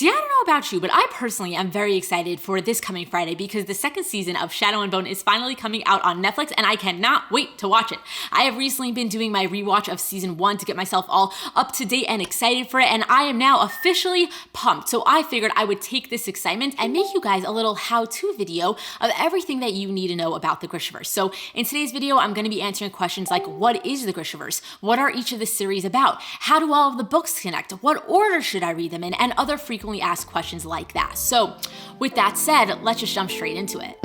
See, I don't know about you, but I personally am very excited for this coming Friday because the second season of Shadow and Bone is finally coming out on Netflix and I cannot wait to watch it. I have recently been doing my rewatch of season 1 to get myself all up to date and excited for it, and I am now officially pumped. So I figured I would take this excitement and make you guys a little how-to video of everything that you need to know about the Grishaverse. So in today's video, I'm going to be answering questions like, what is the Grishaverse? What are each of the series about? How do all of the books connect? What order should I read them in? And other frequently asked questions like that. So with that said, let's just jump straight into it.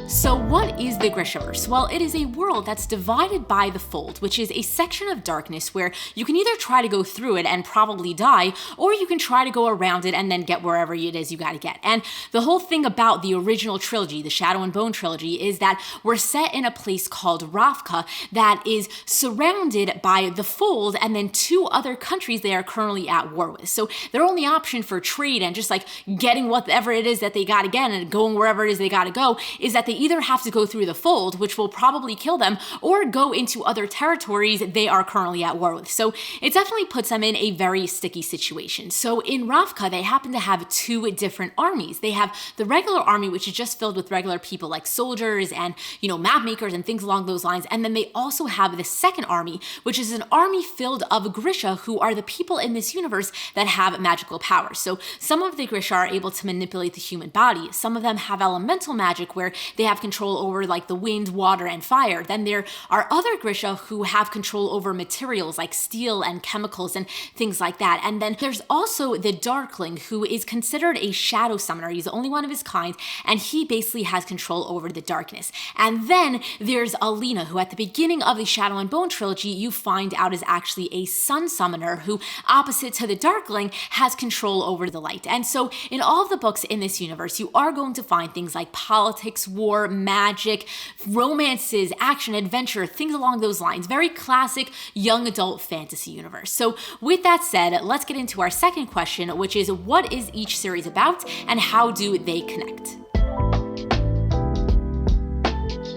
So what is the Grishaverse? Well, it is a world that's divided by the Fold, which is a section of darkness where you can either try to go through it and probably die, or you can try to go around it and then get wherever it is you gotta get. And the whole thing about the original trilogy, the Shadow and Bone trilogy, is that we're set in a place called Ravka that is surrounded by the Fold and then 2 other countries they are currently at war with. So their only option for trade and just like getting whatever it is that they gotta get and going wherever it is they gotta go is that they either have to go through the Fold, which will probably kill them, or go into other territories they are currently at war with. So it definitely puts them in a very sticky situation. So in Ravka, they happen to have 2 different armies. They have the regular army, which is just filled with regular people like soldiers and, map makers and things along those lines. And then they also have the second army, which is an army filled of Grisha, who are the people in this universe that have magical powers. So some of the Grisha are able to manipulate the human body. Some of them have elemental magic where they have control over like the wind, water, and fire. Then there are other Grisha who have control over materials like steel and chemicals and things like that. And then there's also the Darkling, who is considered a shadow summoner. He's the only one of his kind, and he basically has control over the darkness. And then there's Alina, who at the beginning of the Shadow and Bone trilogy, you find out is actually a sun summoner who, opposite to the Darkling, has control over the light. And so in all of the books in this universe, you are going to find things like politics, war, magic, romances, action, adventure, things along those lines. Very classic young adult fantasy universe. So with that said, let's get into our second question, which is what is each series about and how do they connect?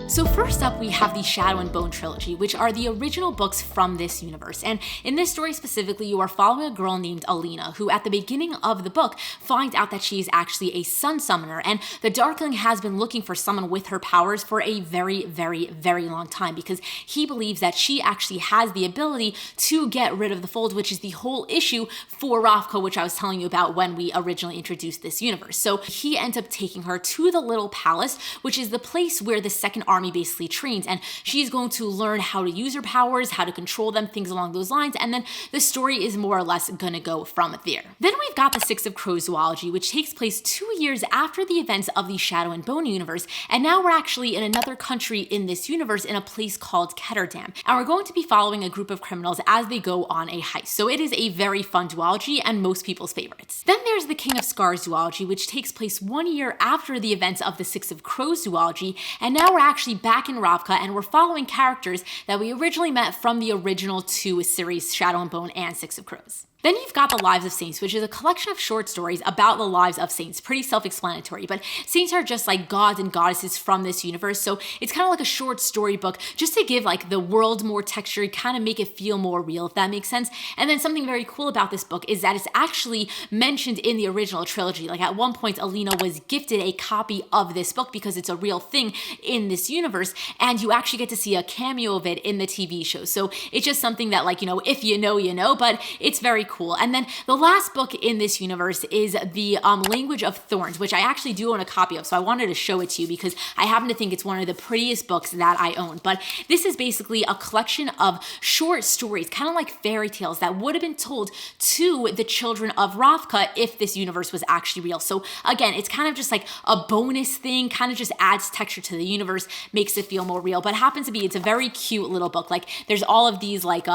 So first up, we have the Shadow and Bone trilogy, which are the original books from this universe. And in this story specifically, you are following a girl named Alina, who at the beginning of the book finds out that she is actually a sun summoner. And the Darkling has been looking for someone with her powers for a very, very, very long time because he believes that she actually has the ability to get rid of the Fold, which is the whole issue for Ravka, which I was telling you about when we originally introduced this universe. So he ends up taking her to the Little Palace, which is the place where the second army basically trains, and she's going to learn how to use her powers, how to control them, things along those lines, and then the story is more or less gonna go from there. Then we've got the Six of Crows duology, which takes place 2 years after the events of the Shadow and Bone universe, and now we're actually in another country in this universe in a place called Ketterdam, and we're going to be following a group of criminals as they go on a heist. So it is a very fun duology and most people's favorites. Then there's the King of Scars duology, which takes place 1 year after the events of the Six of Crows duology, and now we're actually back in Ravka and we're following characters that we originally met from the original 2 series, Shadow and Bone and Six of Crows. Then you've got the Lives of Saints, which is a collection of short stories about the lives of saints. Pretty self-explanatory, but saints are just like gods and goddesses from this universe, so it's kind of like a short story book just to give like the world more texture, kind of make it feel more real, if that makes sense. And then something very cool about this book is that it's actually mentioned in the original trilogy. Like at one point, Alina was gifted a copy of this book because it's a real thing in this universe, and you actually get to see a cameo of it in the TV show. So it's just something that like, if you know, you know, but it's very cool. And then the last book in this universe is the Language of Thorns, which I actually do own a copy of, so I wanted to show it to you because I happen to think it's one of the prettiest books that I own. But this is basically a collection of short stories, kind of like fairy tales that would have been told to the children of Ravka if this universe was actually real. So again, it's kind of just like a bonus thing, kind of just adds texture to the universe, makes it feel more real, but happens to be, it's a very cute little book. Like there's all of these like,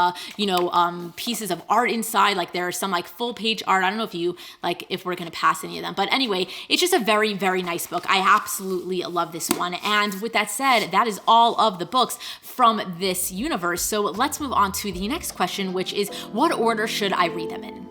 pieces of art inside, like there are some like full page art. I don't know if you like, if we're gonna pass any of them, but anyway, it's just a very, very nice book. I absolutely love this one. And with that said, that is all of the books from this universe. So let's move on to the next question, which is what order should I read them in?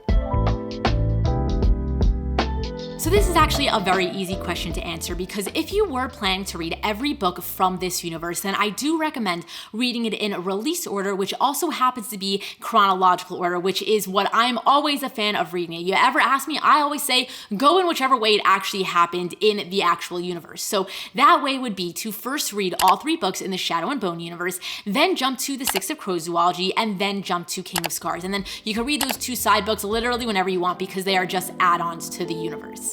So this is actually a very easy question to answer, because if you were planning to read every book from this universe, then I do recommend reading it in release order, which also happens to be chronological order, which is what I'm always a fan of reading it. You ever ask me, I always say go in whichever way it actually happened in the actual universe. So that way would be to first read all 3 books in the Shadow and Bone universe, then jump to the Six of Crows duology, and then jump to King of Scars. And then you can read those 2 side books literally whenever you want, because they are just add-ons to the universe.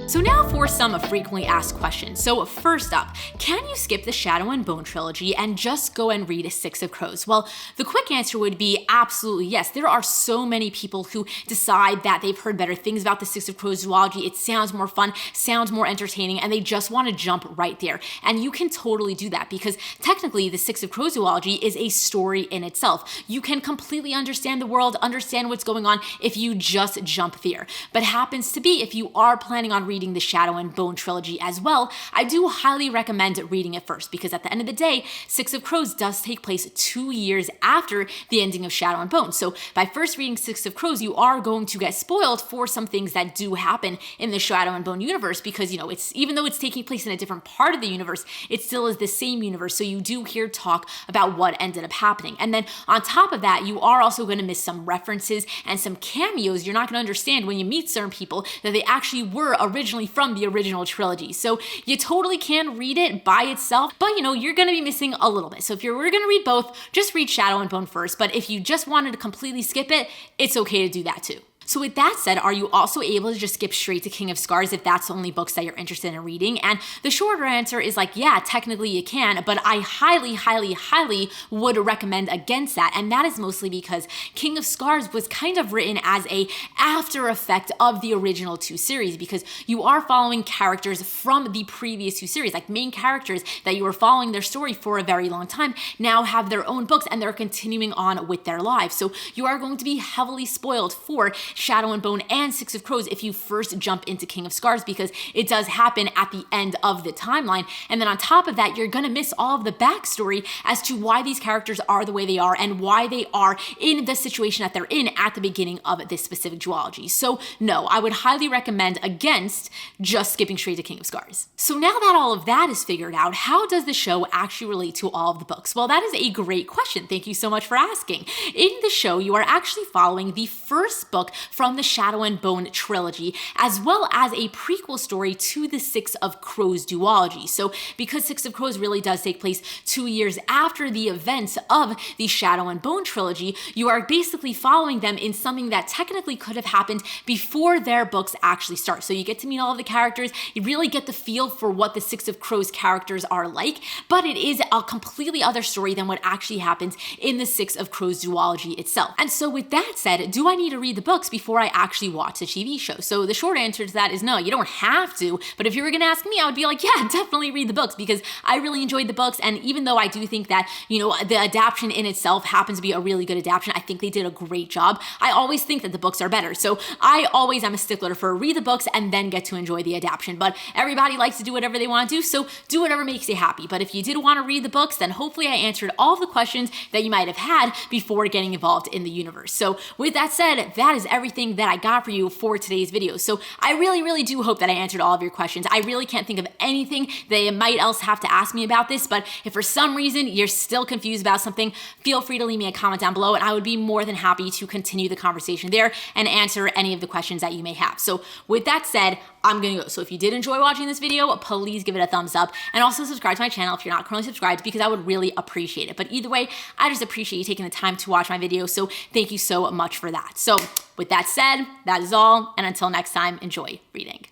So now for some frequently asked questions. So first up, can you skip the Shadow and Bone trilogy and just go and read Six of Crows? Well, the quick answer would be absolutely yes. There are so many people who decide that they've heard better things about the Six of Crows duology. It sounds more fun, sounds more entertaining, and they just want to jump right there. And you can totally do that, because technically the Six of Crows duology is a story in itself. You can completely understand the world, understand what's going on if you just jump there. But happens to be, if you are planning on reading the Shadow and Bone trilogy as well, I do highly recommend reading it first, because at the end of the day, Six of Crows does take place 2 years after the ending of Shadow and Bone. So by first reading Six of Crows, you are going to get spoiled for some things that do happen in the Shadow and Bone universe, because, you know, it's, even though it's taking place in a different part of the universe, it still is the same universe. So you do hear talk about what ended up happening. And then on top of that, you are also going to miss some references and some cameos. You're not going to understand when you meet certain people that they actually were originally from the original trilogy. So you totally can read it by itself, but you know, you're going to be missing a little bit. So if you're going to read both, just read Shadow and Bone first. But if you just wanted to completely skip it, it's okay to do that too. So with that said, are you also able to just skip straight to King of Scars if that's the only books that you're interested in reading? And the shorter answer is like, yeah, technically you can, but I highly, highly, highly would recommend against that. And that is mostly because King of Scars was kind of written as a after effect of the original 2 series, because you are following characters from the previous 2 series, like main characters that you were following their story for a very long time now have their own books and they're continuing on with their lives. So you are going to be heavily spoiled for Shadow and Bone and Six of Crows if you first jump into King of Scars, because it does happen at the end of the timeline. And then on top of that, you're gonna miss all of the backstory as to why these characters are the way they are and why they are in the situation that they're in at the beginning of this specific duology. So no, I would highly recommend against just skipping straight to King of Scars. So now that all of that is figured out, how does the show actually relate to all of the books? Well, that is a great question. Thank you so much for asking. In the show, you are actually following the first book from the Shadow and Bone trilogy, as well as a prequel story to the Six of Crows duology. So because Six of Crows really does take place 2 years after the events of the Shadow and Bone trilogy, you are basically following them in something that technically could have happened before their books actually start. So you get to meet all of the characters, you really get the feel for what the Six of Crows characters are like, but it is a completely other story than what actually happens in the Six of Crows duology itself. And so with that said, do I need to read the books before I actually watch the TV show? So the short answer to that is no, you don't have to, but if you were gonna ask me, I would be like, yeah, definitely read the books, because I really enjoyed the books. And even though I do think that, you know, the adaptation in itself happens to be a really good adaptation, I think they did a great job. I always think that the books are better. So I always am a stickler for read the books and then get to enjoy the adaptation. But everybody likes to do whatever they want to do, so do whatever makes you happy. But if you did want to read the books, then hopefully I answered all of the questions that you might have had before getting involved in the universe. So with that said, that is everything that I got for you for today's video. So I really, really do hope that I answered all of your questions. I really can't think of anything that you might else have to ask me about this, but if for some reason you're still confused about something, feel free to leave me a comment down below and I would be more than happy to continue the conversation there and answer any of the questions that you may have. So with that said, I'm gonna go. So if you did enjoy watching this video, please give it a thumbs up and also subscribe to my channel if you're not currently subscribed, because I would really appreciate it. But either way, I just appreciate you taking the time to watch my video. So thank you so much for that. So with that said, that is all. And until next time, enjoy reading.